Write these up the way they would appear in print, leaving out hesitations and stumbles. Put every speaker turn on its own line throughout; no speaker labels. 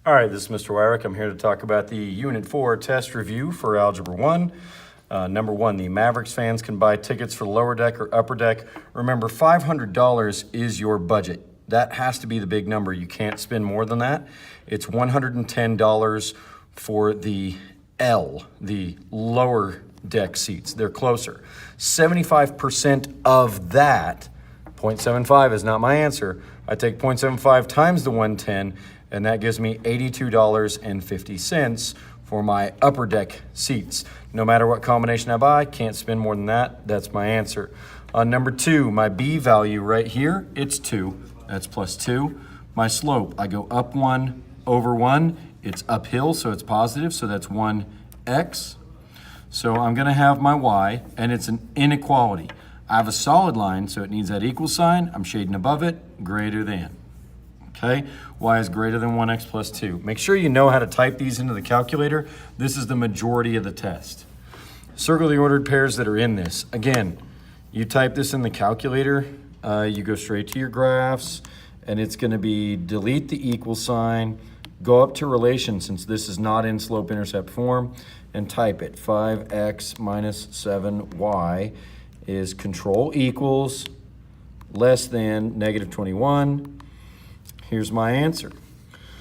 All right, this is Mr. Wyrick. I'm here to talk about the Unit 4 test review for Algebra 1. Number 1, the Mavericks fans can buy tickets for the lower deck or upper deck. Remember, $500 is your budget. That has to be the big number. You can't spend more than that. It's $110 for the L, the lower deck seats. They're closer. 75% of that, 0.75 is not my answer. I take 0.75 times the 110, and that gives me $82.50 for my upper deck seats. No matter what combination I buy, can't spend more than that. That's my answer. On number 2, my B value right here, it's 2. That's plus 2. My slope, I go up 1 over 1. It's uphill, so it's positive, so that's 1x. So I'm going to have my y, and it's an inequality. I have a solid line, so it needs that equal sign. I'm shading above it, greater than. Okay, y is greater than 1x plus 2. Make sure you know how to type these into the calculator. This is the majority of the test. Circle the ordered pairs that are in this. Again, you type this in the calculator, you go straight to your graphs, and it's going to be delete the equal sign, go up to relation since this is not in slope-intercept form, and type it. 5x minus 7y is control equals less than negative 21. Here's my answer.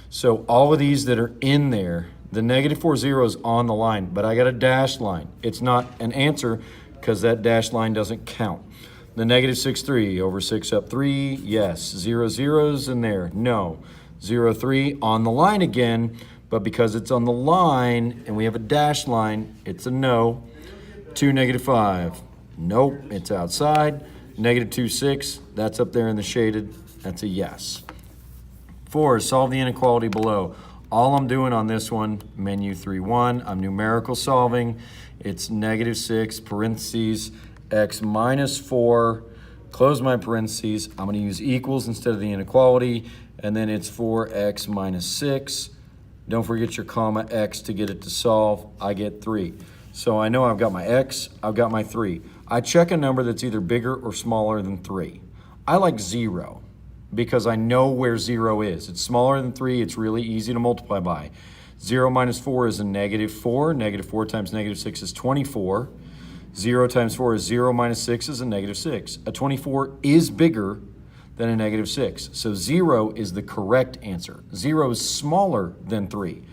So all of these that are in there, the negative 40 is on the line, but I got a dashed line. It's not an answer because that dashed line doesn't count. The negative 6,3 over 6 up 3, yes. 0 zeros in there, no. 0, 3 on the line again, but because it's on the line and we have a dashed line, it's a no. 2, negative 5, nope, it's outside. Negative 2, 6, that's up there in the shaded, that's a yes. 4, solve the inequality below. All I'm doing on this one, menu 3-1, I'm numerical solving. It's negative 6, parentheses, x minus 4, close my parentheses. I'm going to use equals instead of the inequality, and then it's 4x minus 6. Don't forget your comma x to get it to solve. I get 3. So I know I've got my x, I've got my 3. I check a number that's either bigger or smaller than 3. I like 0. Because I know where 0 is. It's smaller than 3, it's really easy to multiply by. 0 minus 4 is a negative 4. Negative 4 times negative 6 is 24. 0 times 4 is 0 minus 6 is a negative 6. A 24 is bigger than a negative 6. So 0 is the correct answer. 0 is smaller than 3.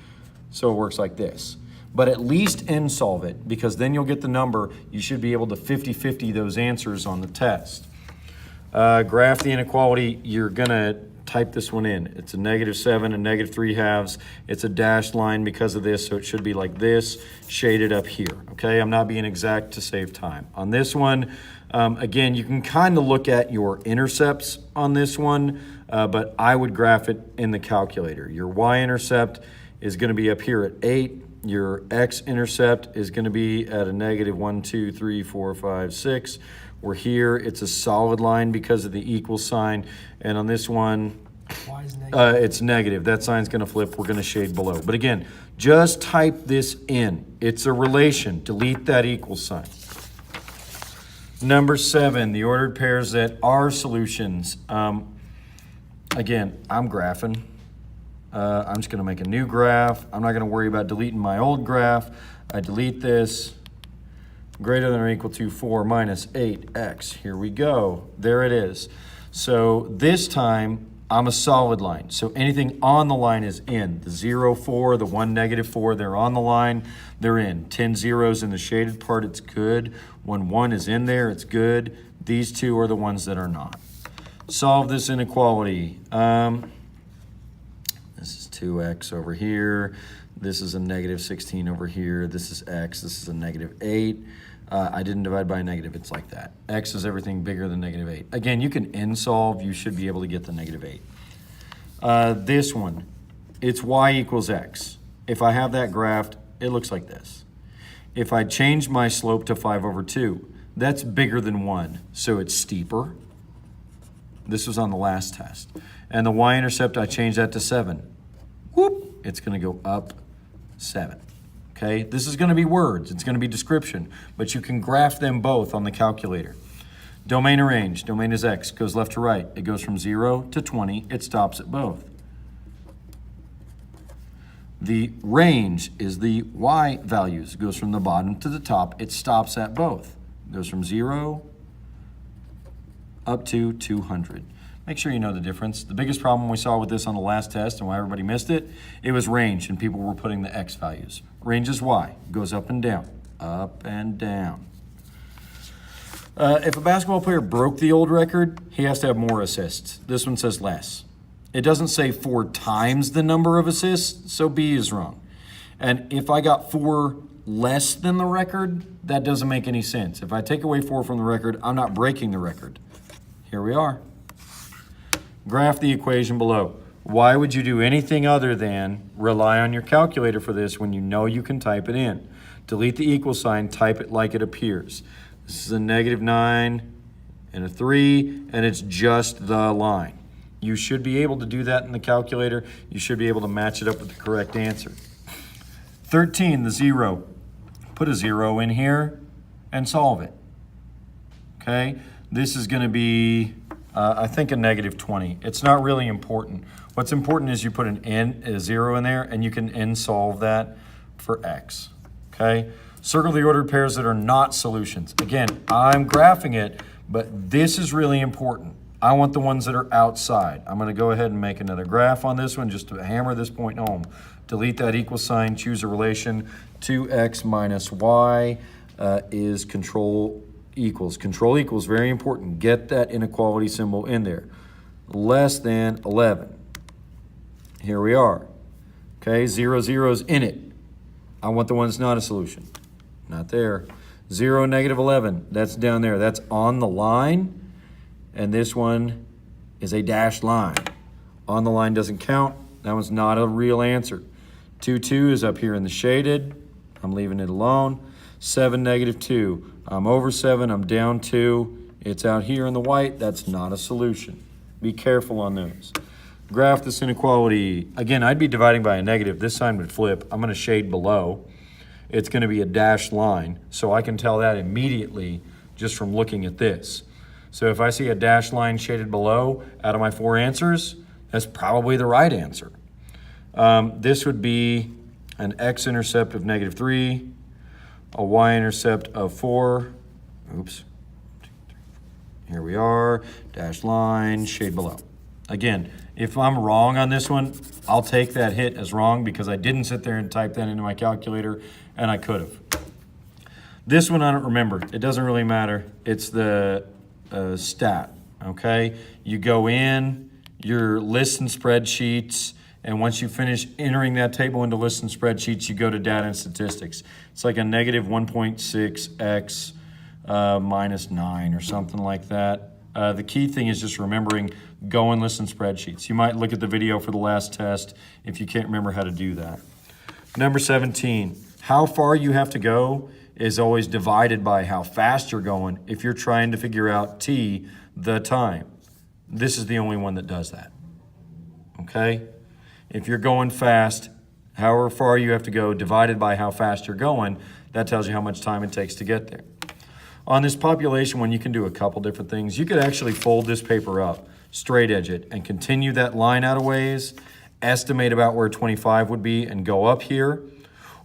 So it works like this. But at least end solve it, because then you'll get the number. You should be able to 50-50 those answers on the test. Graph the inequality, you're going to type this one in. It's a negative 7 and negative 3 halves. It's a dashed line because of this, so it should be like this, shaded up here. Okay, I'm not being exact to save time. On this one, again, you can kind of look at your intercepts on this one, but I would graph it in the calculator. Your y-intercept is going to be up here at 8. Your x-intercept is going to be at a negative 1, 2, 3, 4, 5, 6. We're here, it's a solid line because of the equal sign. And on this one, it's negative. That sign's gonna flip, we're gonna shade below. But again, just type this in. It's a relation, delete that equal sign. Number 7, the ordered pairs that are solutions. Again, I'm graphing. I'm just gonna make a new graph. I'm not gonna worry about deleting my old graph. I delete this. Greater than or equal to 4 minus 8x. Here we go. There it is. So this time, I'm a solid line. So anything on the line is in. The 0, 4, the 1, negative 4, they're on the line. They're in. 10 zeros in the shaded part, it's good. When 1 is in there, it's good. These two are the ones that are not. Solve this inequality. This is 2x over here. This is a negative 16 over here. This is x. This is a negative 8. I didn't divide by a negative. It's like that. X is everything bigger than negative 8. Again, you can end solve. You should be able to get the negative 8. This one, it's y equals x. If I have that graphed, it looks like this. If I change my slope to 5 over 2, that's bigger than 1, so it's steeper. This was on the last test. And the y-intercept, I changed that to 7. Whoop, it's going to go up 7. Okay, this is going to be words, it's going to be description, but you can graph them both on the calculator. Domain or range, domain is x, goes left to right. It goes from 0 to 20, it stops at both. The range is the y values. It goes from the bottom to the top. It stops at both. It goes from 0 up to 200. Make sure you know the difference. The biggest problem we saw with this on the last test and why everybody missed it, it was range and people were putting the x values. Range is y. It goes up and down, up and down. If a basketball player broke the old record, he has to have more assists. This one says less. It doesn't say 4 times the number of assists, so B is wrong. And if I got 4 less than the record, that doesn't make any sense. If I take away 4 from the record, I'm not breaking the record. Here we are. Graph the equation below. Why would you do anything other than rely on your calculator for this when you know you can type it in? Delete the equal sign, type it like it appears. This is a -9 and a 3, and it's just the line. You should be able to do that in the calculator. You should be able to match it up with the correct answer. 13, the 0. Put a 0 in here and solve it. Okay? This is going to be, I think, a -20. It's not really important. What's important is you put a 0 in there, and you can n solve that for x. Okay? Circle the ordered pairs that are not solutions. Again, I'm graphing it, but this is really important. I want the ones that are outside. I'm going to go ahead and make another graph on this one just to hammer this point home. Delete that equal sign, choose a relation. 2x minus y is control equals. Control equals, very important. Get that inequality symbol in there. Less than 11. Here we are. Okay, 0, 0's in it. I want the one that's not a solution. Not there. 0, -11. That's down there. That's on the line. And this one is a dashed line. On the line doesn't count. That one's not a real answer. 2, 2 is up here in the shaded. I'm leaving it alone. 7, -2. I'm over 7. I'm down 2. It's out here in the white. That's not a solution. Be careful on those. Graph this inequality. Again, I'd be dividing by a negative. This sign would flip. I'm going to shade below. It's going to be a dashed line. So I can tell that immediately just from looking at this. So if I see a dashed line shaded below out of my 4 answers, that's probably the right answer. This would be an x-intercept of -3, a y-intercept of 4. Oops. Here we are. Dashed line, shade below. Again, if I'm wrong on this one, I'll take that hit as wrong because I didn't sit there and type that into my calculator, and I could have. This one I don't remember. It doesn't really matter. It's the stat, okay? You go in your lists and spreadsheets, and once you finish entering that table into lists and spreadsheets, you go to data and statistics. It's like a -1.6x minus 9 or something like that. The key thing is just remembering go and list and spreadsheets. You might look at the video for the last test if you can't remember how to do that. Number 17, how far you have to go is always divided by how fast you're going if you're trying to figure out t, the time. This is the only one that does that, okay? If you're going fast, however far you have to go divided by how fast you're going, that tells you how much time it takes to get there. On this population one, you can do a couple different things. You could actually fold this paper up, straight edge it, and continue that line out of ways, estimate about where 25 would be, and go up here.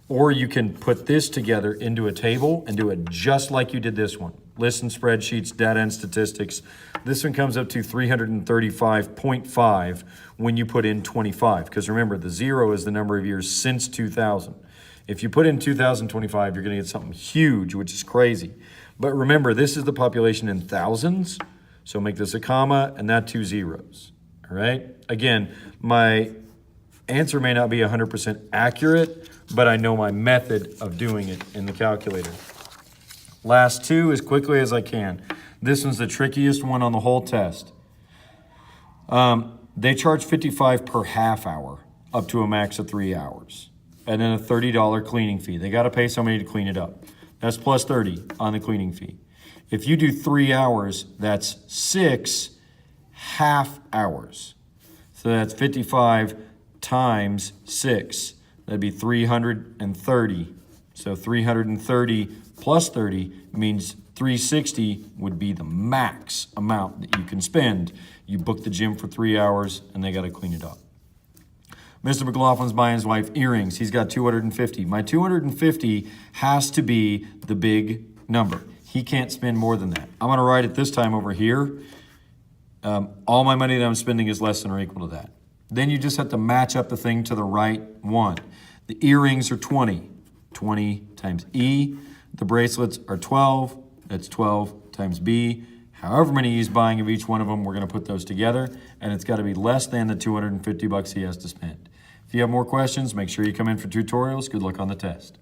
Or you can put this together into a table and do it just like you did this one. Lists and spreadsheets, data and statistics. This one comes up to 335.5 when you put in 25. Because remember, the 0 is the number of years since 2000. If you put in 2025, you're going to get something huge, which is crazy. But remember, this is the population in thousands. So make this a comma and that 2 zeros. All right? Again, my answer may not be 100% accurate, but I know my method of doing it in the calculator. Last 2 as quickly as I can. This one's the trickiest one on the whole test. They charge $55 per half hour up to a max of 3 hours. And then a $30 cleaning fee. They got to pay somebody to clean it up. That's plus 30 on the cleaning fee. If you do 3 hours, that's 6 half hours. So that's 55 times 6. That'd be 330. So 330 plus 30 means 360 would be the max amount that you can spend. You book the gym for 3 hours and they got to clean it up. Mr. McLaughlin's buying his wife earrings. He's got 250. My 250 has to be the big number. He can't spend more than that. I'm going to write it this time over here. All my money that I'm spending is less than or equal to that. Then you just have to match up the thing to the right one. The earrings are 20. 20 times E. The bracelets are 12. That's 12 times B. However many he's buying of each one of them, we're going to put those together, and it's got to be less than the 250 bucks he has to spend. If you have more questions, make sure you come in for tutorials. Good luck on the test.